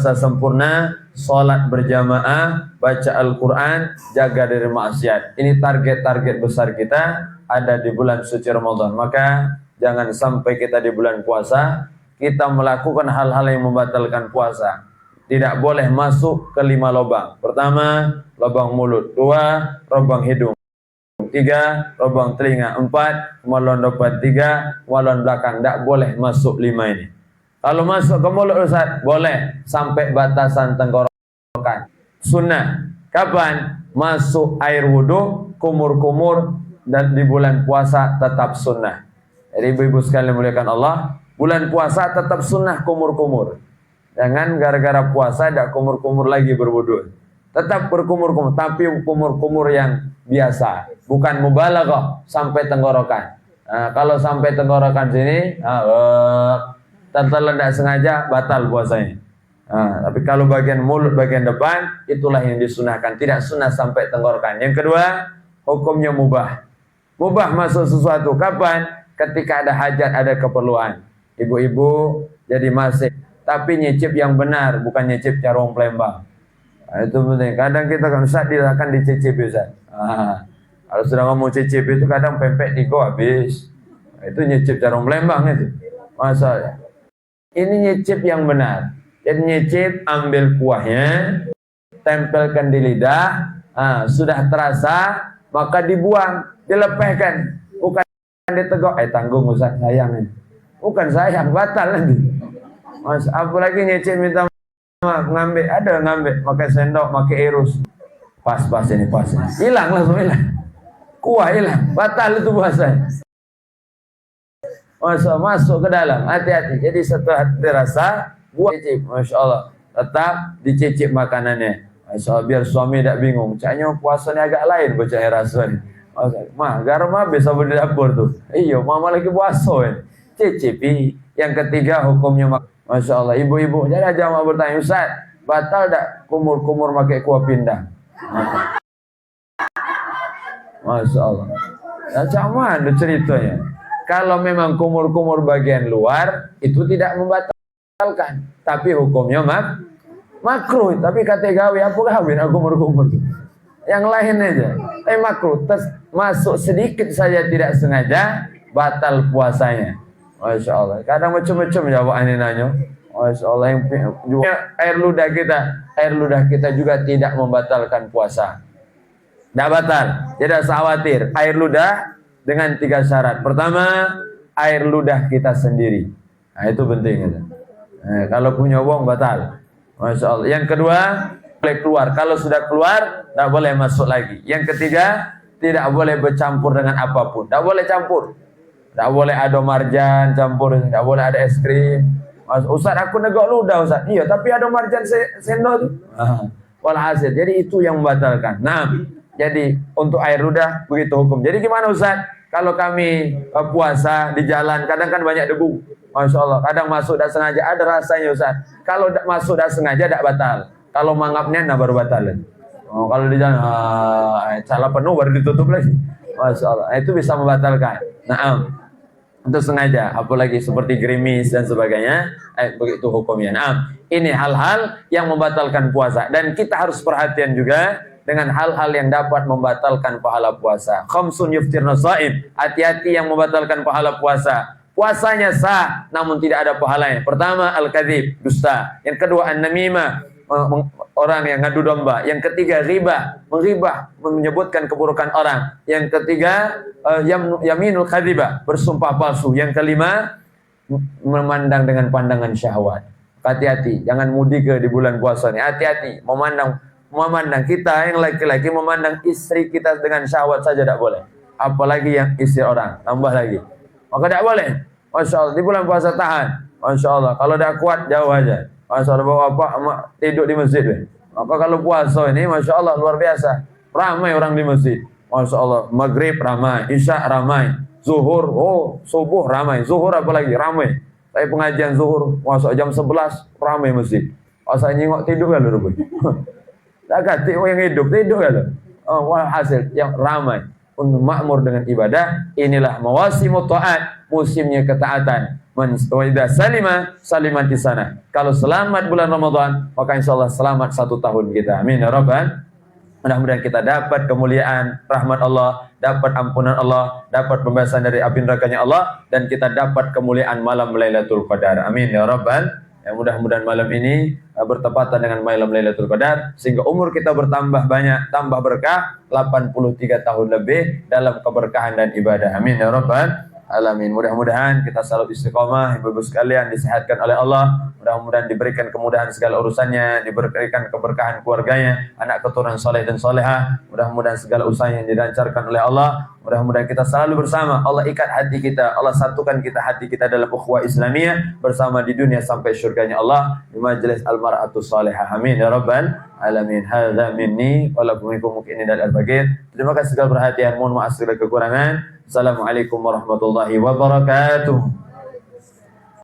sempurna, sholat berjamaah, baca Al-Quran, jaga dari maksiat. Ini target-target besar kita ada di bulan suci Ramadan. Maka jangan sampai kita di bulan puasa kita melakukan hal-hal yang membatalkan puasa. Tidak boleh masuk ke 5 lubang. Pertama, lubang mulut. 2, lubang hidung. 3, lubang telinga. 4, melon depan. 3, melon belakang. Tidak boleh masuk 5 ini. Kalau masuk ke mulut Ustaz, boleh sampai batasan tenggorokan. Sunnah. Kapan? Masuk air wudhu, kumur-kumur, dan di bulan puasa tetap sunnah. Jadi ibu-ibu sekalian muliakan Allah, bulan puasa tetap sunnah kumur-kumur. Jangan gara-gara puasa tidak kumur-kumur lagi berwudhu. Tetap berkumur-kumur, tapi kumur-kumur yang biasa, bukan mubalaghah sampai tenggorokan. Nah, kalau sampai tenggorokan sini, tertelan tidak sengaja, batal puasanya. Nah, tapi kalau bagian mulut, bagian depan, itulah yang disunahkan. Tidak sunnah sampai tenggorokan. Yang kedua, hukumnya mubah. Mubah masuk sesuatu. Kapan? Ketika ada hajat, ada keperluan. Ibu-ibu jadi masih. Tapi nyicip yang benar, bukan nyicip carong Palembang. Nah, itu penting. Kadang kita kan Ustaz akan dicicip Ustaz. Kalau sudah ngomong cicip itu kadang pempek 3 habis. Nah, itu nyicip carong Palembang itu. Masa ini nyicip yang benar. Jadi nyicip, ambil kuahnya, tempelkan di lidah, sudah terasa, maka dibuang, dilepehkan. Bukan ditegok, tanggung Ustaz, sayang ini. Bukan sayang, batal nanti. Mas, apalagi nyicip minta maaf, ngambil, pakai sendok, pakai irus. Pas ini, pas. Hilang, langsung hilang. Kuah hilang, batal itu puasanya. Masuk ke dalam, hati-hati. Jadi setelah terasa, buat cicip, Masya Allah. Tetap dicicip makanannya. Masya Allah, biar suami tidak bingung. Caknya puasanya agak lain, bocah rasa ni. Mah, garam habis sama di dapur tuh. Iyo, mama lagi puasa ya. Cicipi. Yang ketiga, hukumnya Masya Allah. Ibu-ibu, jadi aja mau bertanya, Ustaz, batal tak kumur-kumur pakai kuah pindang? Masya Allah. Macam mana ceritanya? Kalau memang kumur-kumur bagian luar, itu tidak membatalkan. Tapi hukumnya makruh. Tapi kata gawe, apa kawin kumur-kumur? Yang lain aja. Tapi makruh. Masuk sedikit saja tidak sengaja, batal puasanya. Masya Allah. Kadang macam-macam jawab ini nanya. Masya Allah. Air ludah kita juga tidak membatalkan puasa. Tidak batal. Tidak usah khawatir. Air ludah dengan 3 syarat. Pertama, air ludah kita sendiri. Nah, itu penting. Kalau punya uang batal. Masya Allah. Yang kedua, boleh keluar. Kalau sudah keluar, tidak boleh masuk lagi. Yang ketiga, tidak boleh bercampur dengan apapun. Tidak boleh campur. Tidak boleh ada marjan campur. Tidak boleh ada es krim. Ustaz, aku negak ludah Ustaz. Iya, tapi ada marjan sendok itu. Walhasil. Jadi itu yang membatalkan. Nah, jadi untuk air ludah begitu hukum. Jadi gimana Ustaz? Kalau kami puasa di jalan, kadang kan banyak debu. Masya Allah. Kadang masuk tak sengaja, ada rasanya Ustaz. Kalau masuk tak sengaja, tak batal. Kalau mangapnya, baru batal. Kalau di jalan, salah penuh baru ditutup lagi. Masya Allah. Itu bisa membatalkan. Nah, untuk sengaja. Apalagi seperti gerimis dan sebagainya. Begitu hukumnya. Nah, ini hal-hal yang membatalkan puasa. Dan kita harus perhatian juga dengan hal-hal yang dapat membatalkan pahala puasa. Khamsun yuftirna shaim. Hati-hati yang membatalkan pahala puasa. Puasanya sah, namun tidak ada pahalanya. Pertama, al-kadzib, dusta. Yang kedua, an-namimah, orang yang ngadu domba. Yang ketiga, riba, menghibah, menyebutkan keburukan orang. Yang ketiga, yaminul kadzibah, bersumpah palsu. Yang kelima, memandang dengan pandangan syahwat. Hati-hati, jangan mudik di bulan puasa ini. Hati-hati, memandang kita yang laki-laki memandang istri kita dengan syahwat saja tidak boleh. Apalagi yang istri orang, tambah lagi. Maka tidak boleh. Masya Allah, di bulan puasa tahan. Masya Allah, kalau dah kuat jauh aja. Masya Allah, bawa apa tidur di masjid. Maka kalau puasa ini, Masya Allah luar biasa. Ramai orang di masjid. Masya Allah, maghrib ramai, isya ramai, zuhur, subuh ramai, zuhur apalagi ramai. Tapi pengajian zuhur, masuk jam 11 ramai masjid. Masa nyingok tidur kan lu? Tak kata yang hidup tidur kan? Hasil yang ramai untuk makmur dengan ibadah. Inilah mawasimut taat, musimnya ketaatan. Wa idza salima salimat di sana. Kalau selamat bulan Ramadan, maka insyaallah selamat 1 tahun kita. Amin ya rabbal. Mudah-mudahan kita dapat kemuliaan rahmat Allah, dapat ampunan Allah, dapat pembebasan dari api nerakanya Allah, dan kita dapat kemuliaan malam Lailatul Qadar. Amin ya rabbal. Ya, mudah-mudahan malam ini bertepatan dengan malam Lailatul Qadar sehingga umur kita bertambah banyak, tambah berkah, 83 tahun lebih dalam keberkahan dan ibadah. Amin ya rabbal alamin. Mudah-mudahan kita selalu istiqomah, ibu-ibu sekalian disehatkan oleh Allah, mudah-mudahan diberikan kemudahan segala urusannya, diberikan keberkahan keluarganya, anak keturunan soleh dan solehah, mudah-mudahan segala usaha yang dilancarkan oleh Allah, mudah-mudahan kita selalu bersama, Allah ikat hati kita, Allah satukan hati kita dalam ukhuwah Islamiyah bersama di dunia sampai surganya Allah di majelis al-mar'atus salihah. Amin ya rabbal alamin. Hadza minni wa lakum minkum mukminin dan al-bagir. Terima kasih segala perhatian, mohon maaf segala kekurangan. Assalamualaikum warahmatullahi wabarakatuh.